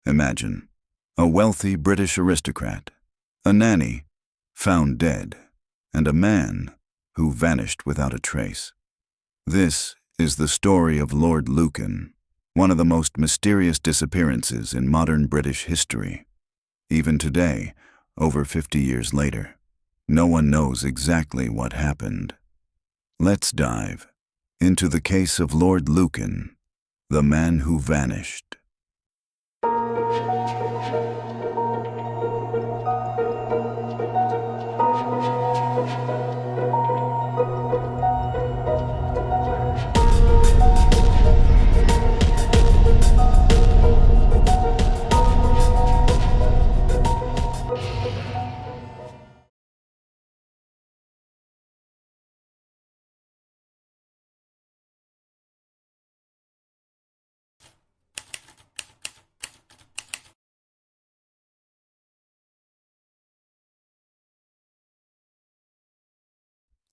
Imagine a wealthy British aristocrat, a nanny found dead, and a man who vanished without a trace. This is the story of Lord Lucan, one of the most mysterious disappearances in modern British history. Even today, over 50 years later, no one knows exactly what happened. Let's dive into the case of Lord Lucan, the man who vanished.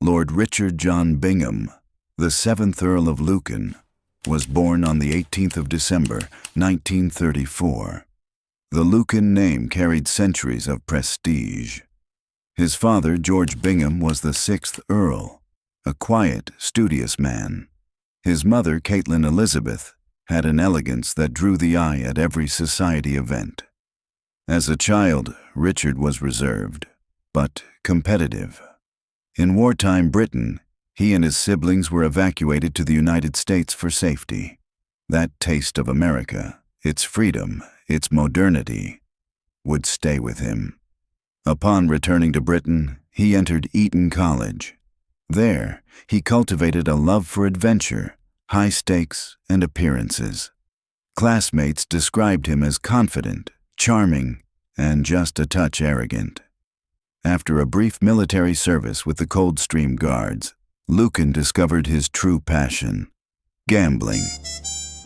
Lord Richard John Bingham, the 7th Earl of Lucan, was born on the 18th of December, 1934. The Lucan name carried centuries of prestige. His father, George Bingham, was the 6th Earl, a quiet, studious man. His mother, Caitlin Elizabeth, had an elegance that drew the eye at every society event. As a child, Richard was reserved, but competitive. In wartime Britain, he and his siblings were evacuated to the United States for safety. That taste of America, its freedom, its modernity, would stay with him. Upon returning to Britain, he entered Eton College. There, he cultivated a love for adventure, high stakes, and appearances. Classmates described him as confident, charming, and just a touch arrogant. After a brief military service with the Coldstream Guards, Lucan discovered his true passion: gambling.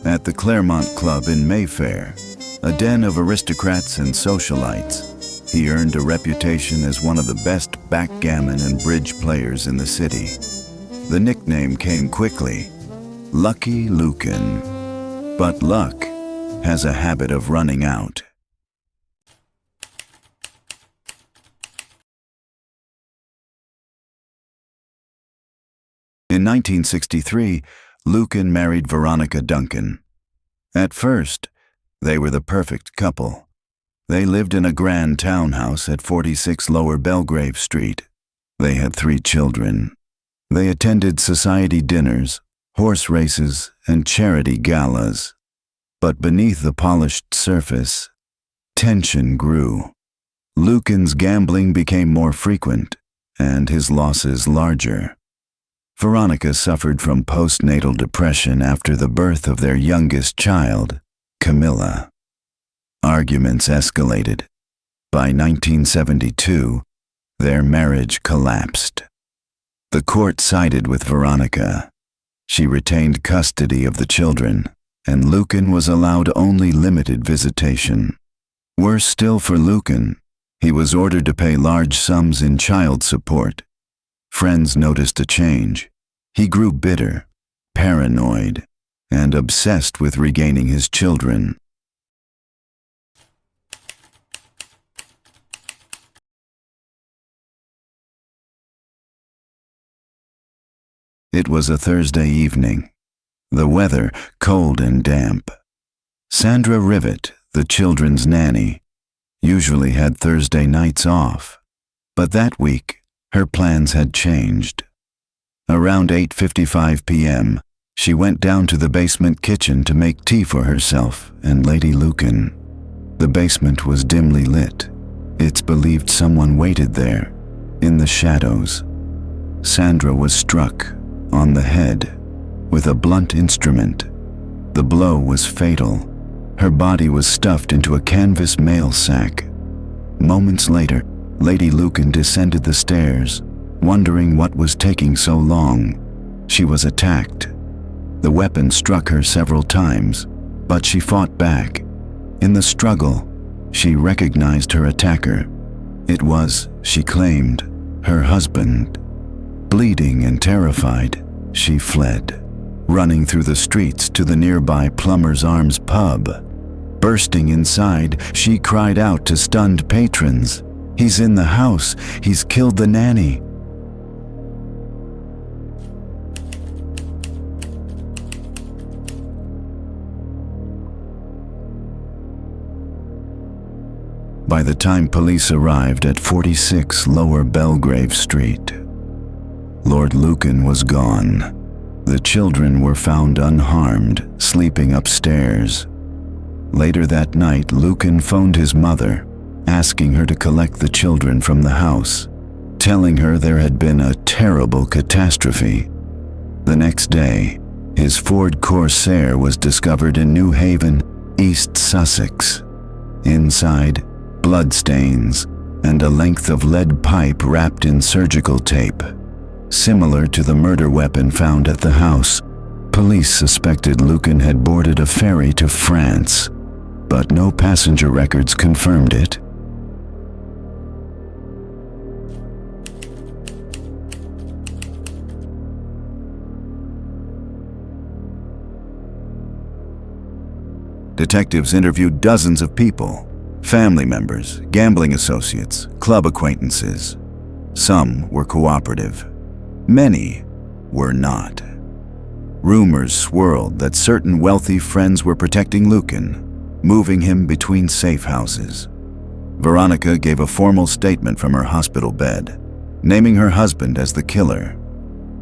At the Claremont Club in Mayfair, a den of aristocrats and socialites, he earned a reputation as one of the best backgammon and bridge players in the city. The nickname came quickly: Lucky Lucan. But luck has a habit of running out. In 1963, Lucan married Veronica Duncan. At first, they were the perfect couple. They lived in a grand townhouse at 46 Lower Belgrave Street. They had 3 children. They attended society dinners, horse races, and charity galas. But beneath the polished surface, tension grew. Lucan's gambling became more frequent, and his losses larger. Veronica suffered from postnatal depression after the birth of their youngest child, Camilla. Arguments escalated. By 1972, their marriage collapsed. The court sided with Veronica. She retained custody of the children, and Lucan was allowed only limited visitation. Worse still for Lucan, he was ordered to pay large sums in child support. Friends noticed a change. He grew bitter, paranoid, and obsessed with regaining his children. It was a Thursday evening. The weather cold and damp. Sandra Rivet, the children's nanny, usually had Thursday nights off, but that week her plans had changed. Around 8:55 p.m., she went down to the basement kitchen to make tea for herself and Lady Lucan. The basement was dimly lit. It's believed someone waited there, in the shadows. Sandra was struck on the head with a blunt instrument. The blow was fatal. Her body was stuffed into a canvas mail sack. Moments later, Lady Lucan descended the stairs, wondering what was taking so long. She was attacked. The weapon struck her several times, but she fought back. In the struggle, she recognized her attacker. It was, she claimed, her husband. Bleeding and terrified, she fled, running through the streets to the nearby Plumber's Arms pub. Bursting inside, she cried out to stunned patrons, "He's in the house! He's killed the nanny!" By the time police arrived at 46 Lower Belgrave Street, Lord Lucan was gone. The children were found unharmed, sleeping upstairs. Later that night, Lucan phoned his mother, asking her to collect the children from the house, telling her there had been a terrible catastrophe. The next day, his Ford Corsair was discovered in New Haven, East Sussex. Inside, bloodstains and a length of lead pipe wrapped in surgical tape, similar to the murder weapon found at the house. Police suspected Lucan had boarded a ferry to France, but no passenger records confirmed it. Detectives interviewed dozens of people, family members, gambling associates, club acquaintances. Some were cooperative. Many were not. Rumors swirled that certain wealthy friends were protecting Lucan, moving him between safe houses. Veronica gave a formal statement from her hospital bed, naming her husband as the killer.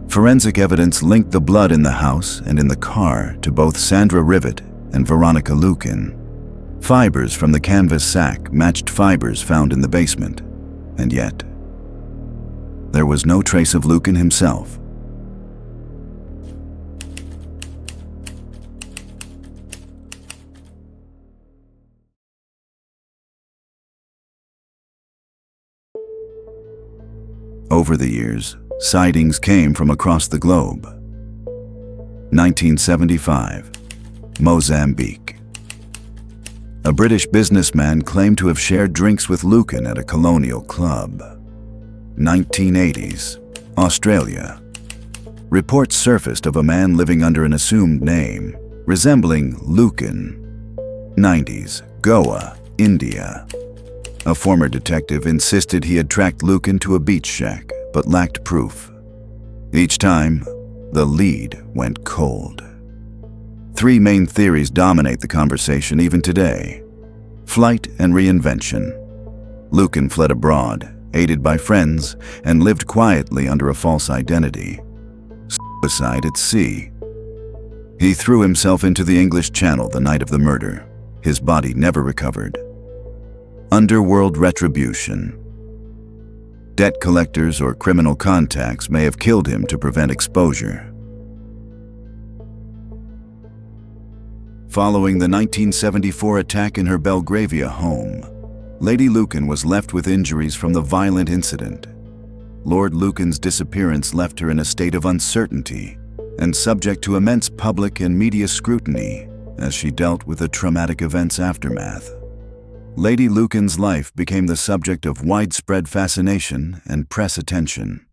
Forensic evidence linked the blood in the house and in the car to both Sandra Rivet and Veronica Lucan. Fibers from the canvas sack matched fibers found in the basement, and yet there was no trace of Lucan himself. Over the years, sightings came from across the globe. 1975, Mozambique. A British businessman claimed to have shared drinks with Lucan at a colonial club. 1980s, Australia. Reports surfaced of a man living under an assumed name, resembling Lucan. 90s, Goa, India. A former detective insisted he had tracked Lucan to a beach shack, but lacked proof. Each time, the lead went cold. Three main theories dominate the conversation even today: flight and reinvention. Lucan fled abroad, aided by friends, and lived quietly under a false identity. Suicide at sea. He threw himself into the English Channel the night of the murder. His body never recovered. Underworld retribution. Debt collectors or criminal contacts may have killed him to prevent exposure. Following the 1974 attack in her Belgravia home, Lady Lucan was left with injuries from the violent incident. Lord Lucan's disappearance left her in a state of uncertainty and subject to immense public and media scrutiny as she dealt with the traumatic event's aftermath. Lady Lucan's life became the subject of widespread fascination and press attention.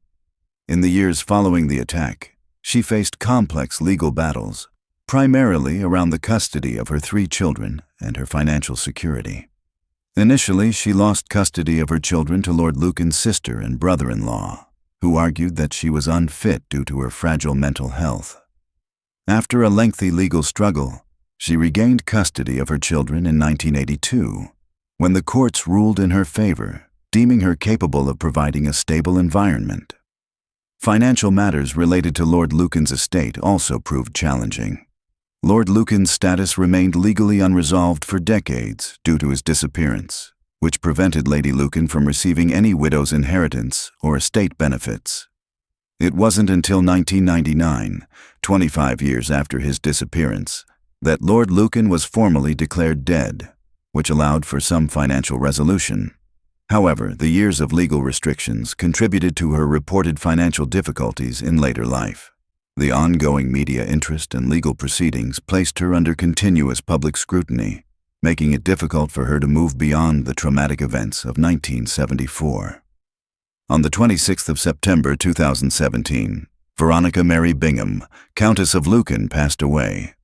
In the years following the attack, she faced complex legal battles, primarily around the custody of her 3 children and her financial security. Initially, she lost custody of her children to Lord Lucan's sister and brother-in-law, who argued that she was unfit due to her fragile mental health. After a lengthy legal struggle, she regained custody of her children in 1982, when the courts ruled in her favor, deeming her capable of providing a stable environment. Financial matters related to Lord Lucan's estate also proved challenging. Lord Lucan's status remained legally unresolved for decades due to his disappearance, which prevented Lady Lucan from receiving any widow's inheritance or estate benefits. It wasn't until 1999, 25 years after his disappearance, that Lord Lucan was formally declared dead, which allowed for some financial resolution. However, the years of legal restrictions contributed to her reported financial difficulties in later life. The ongoing media interest and legal proceedings placed her under continuous public scrutiny, making it difficult for her to move beyond the traumatic events of 1974. On the 26th of September 2017, Veronica Mary Bingham, Countess of Lucan, passed away.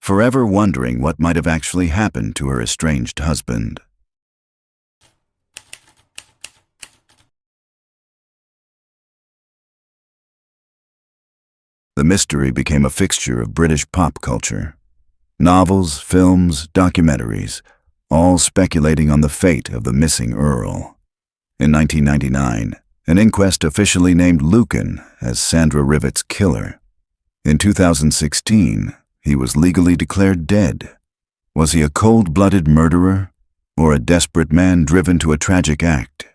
forever wondering what might have actually happened to her estranged husband. The mystery became a fixture of British pop culture. Novels, films, documentaries, all speculating on the fate of the missing Earl. In 1999, an inquest officially named Lucan as Sandra Rivett's killer. In 2016, he was legally declared dead. Was he a cold-blooded murderer or a desperate man driven to a tragic act?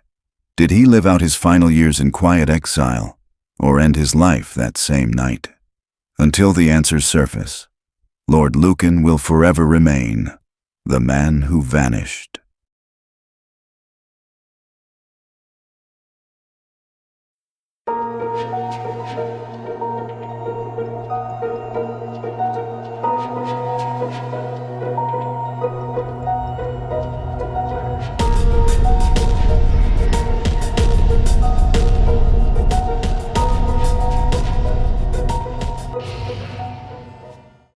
Did he live out his final years in quiet exile or end his life that same night? Until the answers surface, Lord Lucan will forever remain the man who vanished.